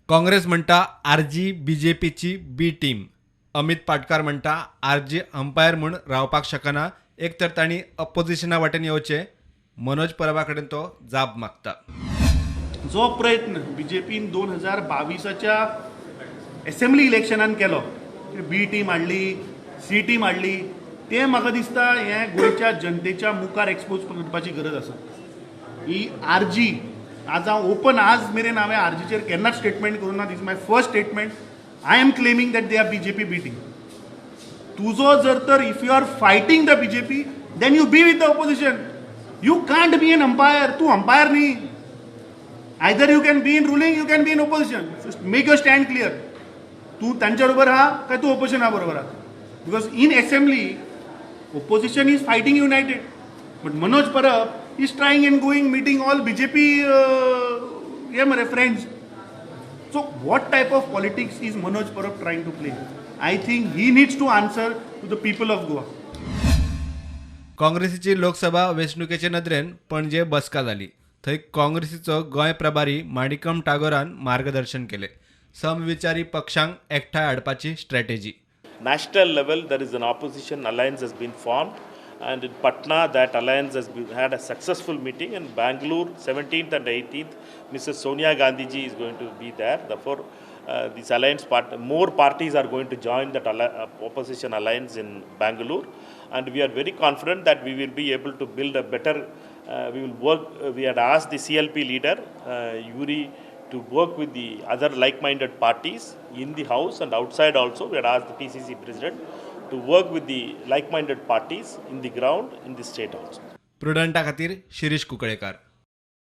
काँग्रेस म्हणटा आरजी बीजेपीची बी टीम. अमित पाटकार म्हणटा RG umpire म्हूण रावपाक शकना, एक तर तांणी अपोजिशना वाटेन येवचें. मनोज परबा कडेन तो जाब मागता. जो प्रयत्न बीजेपीन 2022च्या असेंब्ली इलेक्शनान केलो, बी टीम हाडली, सी टीम हाडली, ते म्हाका दिसता हें गोंयच्या जनतेच्या मुखार एक्सपोज करपाची गरज आसा. ही आरजी आज हांव ओपन आज मेरेन हांवें आरजीचेर केन्नाच स्टेटमेंट करूं ना. This my first statement. I am claiming that they are BJP B team. तुजो जर तर if you are fighting the BJP then you be with the opposition. You can't be an umpire. तूं umpire न्ही. Either you can be in ruling, you can be in opposition. Make your stand clear. तूं तांच्या बरोबर आहा काय तूं ऑपोजिशना बरोबर आहा. Because in assembly opposition is fighting united, but Manoj Parab is trying and going meeting all BJP friends. So what type of politics is Manoj Parab trying to play? I think he needs to answer to the people of Goa. काँग्रेसीची लोकसभा वेंचणुकेचे नदरेन पणजे बसका जाली. थंय काँग्रेसीचो गोंय प्रभारी माणिकम टागोरान मार्गदर्शन केले. समविचारी पक्षांक एकठांय हाडपाची strategy. National level, there is an opposition alliance has been formed, and in Patna that alliance has had a successful meeting. In Bangalore 17th and 18th, Mrs. Sonia Gandhi ji is going to be there. Therefore, this alliance more parties are going to join that opposition alliance in Bangalore, and we are very confident that we will be able to build a better. We will work. We had asked the CLP leader Yuri to work with the other like-minded parties in the house and outside also. We had asked the PCC president to work with the like-minded parties in the ground in the state also. प्रुडंटा खातीर शिरीष कुंकळेकार.